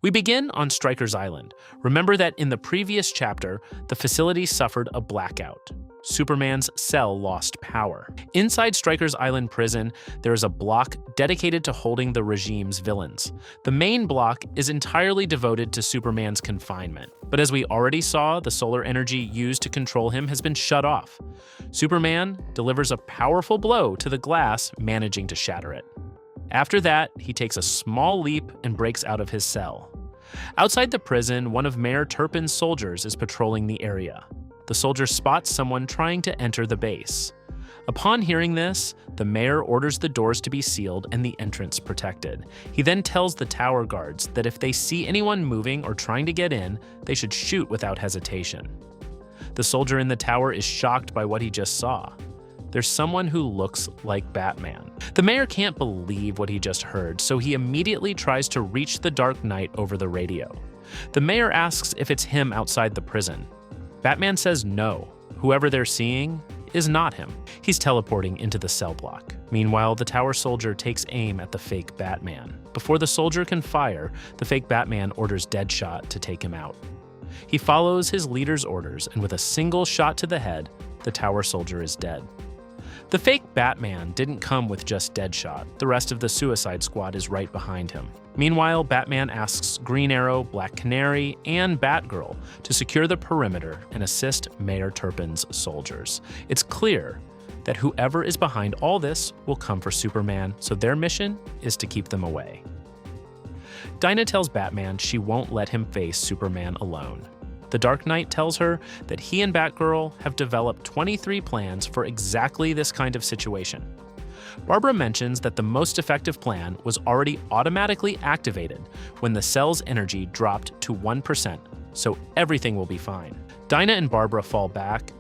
We begin on Stryker's Island. Remember that in the previous chapter, the facility suffered a blackout. Superman's cell lost power. Inside Stryker's Island prison, there is a block dedicated to holding the regime's villains. The main block is entirely devoted to Superman's confinement. But as we already saw, the solar energy used to control him has been shut off. Superman delivers a powerful blow to the glass, managing to shatter it. After that, he takes a small leap and breaks out of his cell. Outside the prison, one of Mayor Turpin's soldiers is patrolling the area. The soldier spots someone trying to enter the base. Upon hearing this, the mayor orders the doors to be sealed and the entrance protected. He then tells the tower guards that if they see anyone moving or trying to get in, they should shoot without hesitation. The soldier in the tower is shocked by what he just saw. There's someone who looks like Batman. The mayor can't believe what he just heard, so he immediately tries to reach the Dark Knight over the radio. The mayor asks if it's him outside the prison. Batman says no. Whoever they're seeing is not him. He's teleporting into the cell block. Meanwhile, the tower soldier takes aim at the fake Batman. Before the soldier can fire, the fake Batman orders Deadshot to take him out. He follows his leader's orders, and with a single shot to the head, the tower soldier is dead. The fake Batman didn't come with just Deadshot. The rest of the Suicide Squad is right behind him. Meanwhile, Batman asks Green Arrow, Black Canary, and Batgirl to secure the perimeter and assist Mayor Turpin's soldiers. It's clear that whoever is behind all this will come for Superman, so their mission is to keep them away. Dinah tells Batman she won't let him face Superman alone. The Dark Knight tells her that he and Batgirl have developed 23 plans for exactly this kind of situation. Barbara mentions that the most effective plan was already automatically activated when the cell's energy dropped to 1%, so everything will be fine. Dinah and Barbara fall back.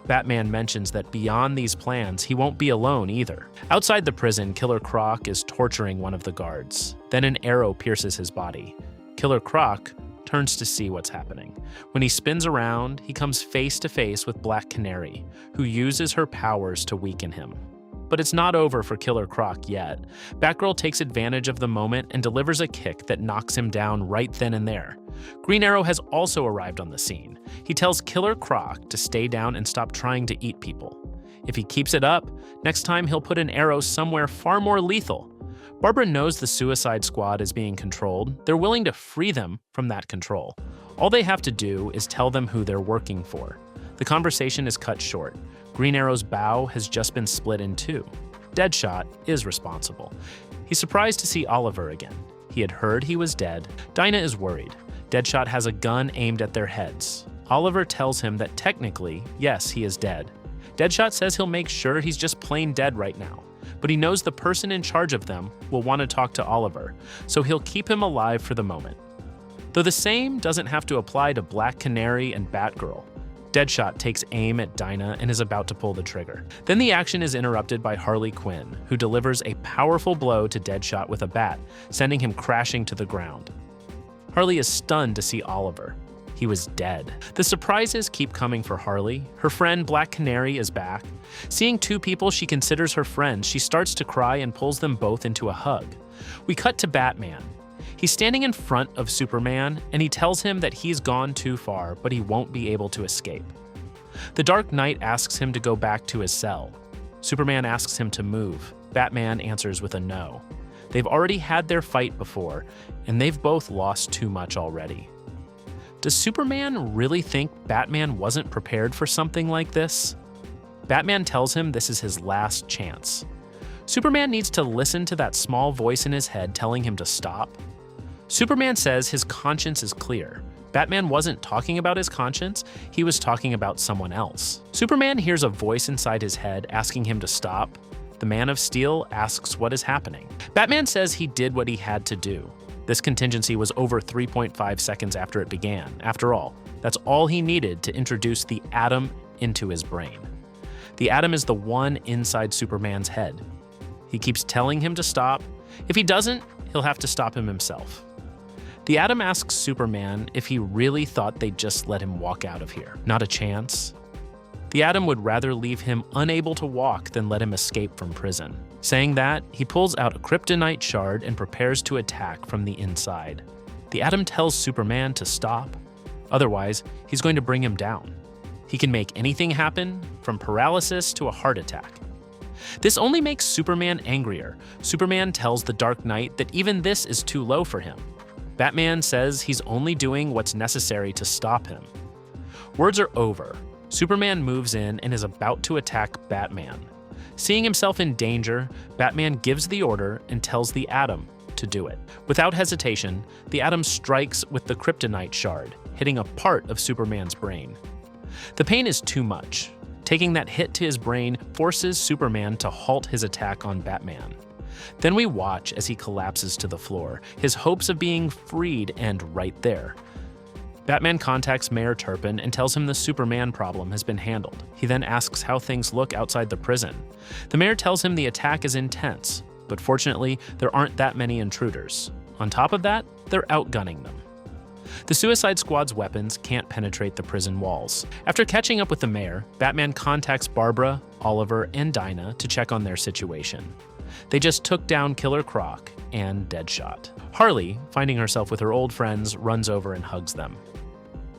Batman mentions that beyond these plans, he won't be alone either. Outside the prison, Killer Croc is torturing one of the guards. Then an arrow pierces his body. Killer Croc turns to see what's happening. When he spins around, he comes face to face with Black Canary, who uses her powers to weaken him. But it's not over for Killer Croc yet. Batgirl takes advantage of the moment and delivers a kick that knocks him down right then and there. Green Arrow has also arrived on the scene. He tells Killer Croc to stay down and stop trying to eat people. If he keeps it up, next time he'll put an arrow somewhere far more lethal. Barbara knows the Suicide Squad is being controlled. They're willing to free them from that control. All they have to do is tell them who they're working for. The conversation is cut short. Green Arrow's bow has just been split in two. Deadshot is responsible. He's surprised to see Oliver again. He had heard he was dead. Dinah is worried. Deadshot has a gun aimed at their heads. Oliver tells him that technically, yes, he is dead. Deadshot says he'll make sure he's just plain dead right now. But he knows the person in charge of them will want to talk to Oliver, so he'll keep him alive for the moment. Though the same doesn't have to apply to Black Canary and Batgirl. Deadshot takes aim at Dinah and is about to pull the trigger. Then the action is interrupted by Harley Quinn, who delivers a powerful blow to Deadshot with a bat, sending him crashing to the ground. Harley is stunned to see Oliver. He was dead. The surprises keep coming for Harley. Her friend Black Canary is back. Seeing two people she considers her friends, she starts to cry and pulls them both into a hug. We cut to Batman. He's standing in front of Superman, and he tells him that he's gone too far, but he won't be able to escape. The Dark Knight asks him to go back to his cell. Superman asks him to move. Batman answers with a no. They've already had their fight before, and they've both lost too much already. Does Superman really think Batman wasn't prepared for something like this? Batman tells him this is his last chance. Superman needs to listen to that small voice in his head telling him to stop. Superman says his conscience is clear. Batman wasn't talking about his conscience, he was talking about someone else. Superman hears a voice inside his head asking him to stop. The Man of Steel asks what is happening. Batman says he did what he had to do. This contingency was over 3.5 seconds after it began. After all, that's all he needed to introduce the atom into his brain. The atom is the one inside Superman's head. He keeps telling him to stop. If he doesn't, he'll have to stop him himself. The atom asks Superman if he really thought they'd just let him walk out of here. Not a chance. The atom would rather leave him unable to walk than let him escape from prison. Saying that, he pulls out a Kryptonite shard and prepares to attack from the inside. The Atom tells Superman to stop. Otherwise, he's going to bring him down. He can make anything happen, from paralysis to a heart attack. This only makes Superman angrier. Superman tells the Dark Knight that even this is too low for him. Batman says he's only doing what's necessary to stop him. Words are over. Superman moves in and is about to attack Batman. Seeing himself in danger, Batman gives the order and tells the Atom to do it. Without hesitation, the Atom strikes with the Kryptonite shard, hitting a part of Superman's brain. The pain is too much. Taking that hit to his brain forces Superman to halt his attack on Batman. Then we watch as he collapses to the floor, his hopes of being freed end right there. Batman contacts Mayor Turpin and tells him the Superman problem has been handled. He then asks how things look outside the prison. The mayor tells him the attack is intense, but fortunately, there aren't that many intruders. On top of that, they're outgunning them. The Suicide Squad's weapons can't penetrate the prison walls. After catching up with the mayor, Batman contacts Barbara, Oliver, and Dinah to check on their situation. They just took down Killer Croc and Deadshot. Harley, finding herself with her old friends, runs over and hugs them.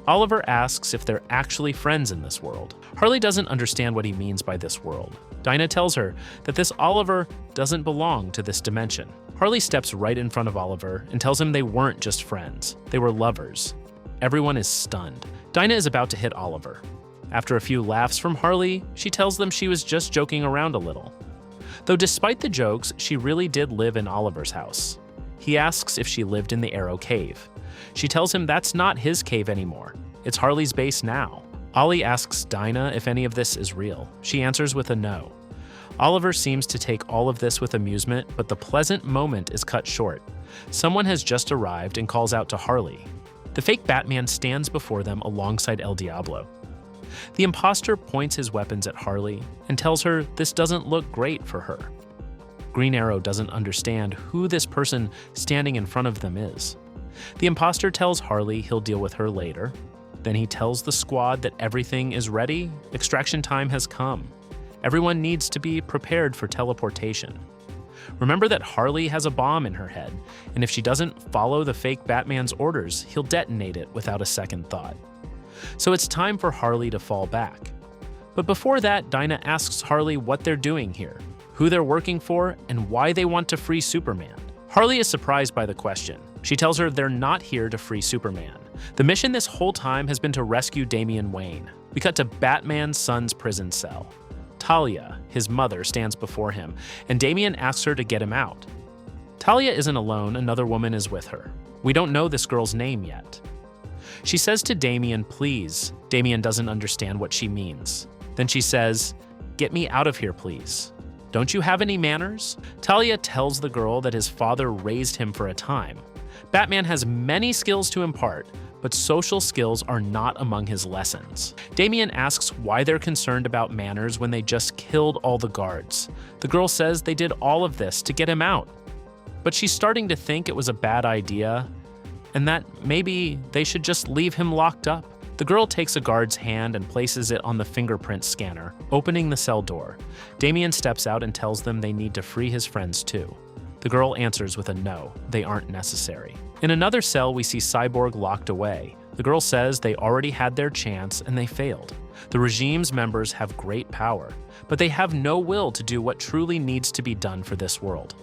Oliver asks if they're actually friends in this world. Harley doesn't understand what he means by this world. Dinah tells her that this Oliver doesn't belong to this dimension. Harley steps right in front of Oliver and tells him they weren't just friends, they were lovers. Everyone is stunned. Dinah is about to hit Oliver. After a few laughs from Harley, she tells them she was just joking around a little. Though despite the jokes, she really did live in Oliver's house. He asks if she lived in the Arrow Cave. She tells him that's not his cave anymore. It's Harley's base now. Ollie asks Dinah if any of this is real. She answers with a no. Oliver seems to take all of this with amusement, but the pleasant moment is cut short. Someone has just arrived and calls out to Harley. The fake Batman stands before them alongside El Diablo. The imposter points his weapons at Harley and tells her this doesn't look great for her. Green Arrow doesn't understand who this person standing in front of them is. The imposter tells Harley he'll deal with her later. Then he tells the squad that everything is ready, extraction time has come. Everyone needs to be prepared for teleportation. Remember that Harley has a bomb in her head, and if she doesn't follow the fake Batman's orders, he'll detonate it without a second thought. So it's time for Harley to fall back. But before that, Dinah asks Harley what they're doing here, who they're working for, and why they want to free Superman. Harley is surprised by the question. She tells her they're not here to free Superman. The mission this whole time has been to rescue Damian Wayne. We cut to Batman's son's prison cell. Talia, his mother, stands before him, and Damian asks her to get him out. Talia isn't alone, another woman is with her. We don't know this girl's name yet. She says to Damian, please. Damian doesn't understand what she means. Then she says, get me out of here, please. Don't you have any manners? Talia tells the girl that his father raised him for a time. Batman has many skills to impart, but social skills are not among his lessons. Damian asks why they're concerned about manners when they just killed all the guards. The girl says they did all of this to get him out. But she's starting to think it was a bad idea, and that maybe they should just leave him locked up. The girl takes a guard's hand and places it on the fingerprint scanner, opening the cell door. Damian steps out and tells them they need to free his friends too. The girl answers with a no, they aren't necessary. In another cell, we see Cyborg locked away. The girl says they already had their chance and they failed. The regime's members have great power, but they have no will to do what truly needs to be done for this world.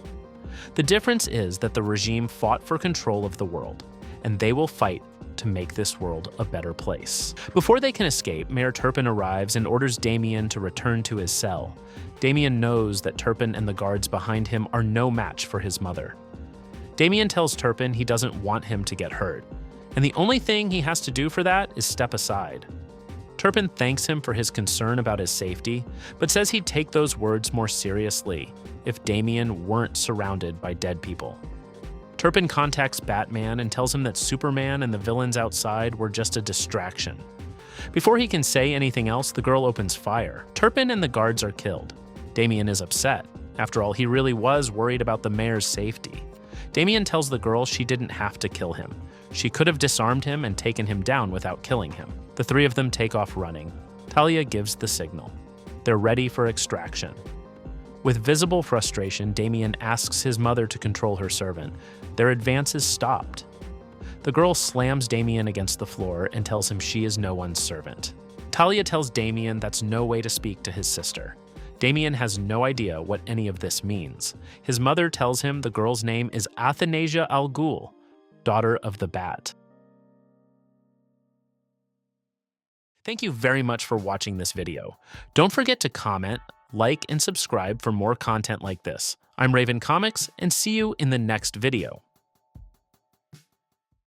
The difference is that the regime fought for control of the world, and they will fight to make this world a better place. Before they can escape, Mayor Turpin arrives and orders Damian to return to his cell. Damian knows that Turpin and the guards behind him are no match for his mother. Damian tells Turpin he doesn't want him to get hurt, and the only thing he has to do for that is step aside. Turpin thanks him for his concern about his safety, but says he'd take those words more seriously if Damian weren't surrounded by dead people. Turpin contacts Batman and tells him that Superman and the villains outside were just a distraction. Before he can say anything else, the girl opens fire. Turpin and the guards are killed. Damian is upset. After all, he really was worried about the mayor's safety. Damian tells the girl she didn't have to kill him. She could have disarmed him and taken him down without killing him. The three of them take off running. Talia gives the signal. They're ready for extraction. With visible frustration, Damian asks his mother to control her servant. Their advance is stopped. The girl slams Damian against the floor and tells him she is no one's servant. Talia tells Damian that's no way to speak to his sister. Damian has no idea what any of this means. His mother tells him the girl's name is Talia al Ghul, daughter of the Bat. Thank you very much for watching this video. Don't forget to comment, like, and subscribe for more content like this. I'm Raven Comics, and see you in the next video.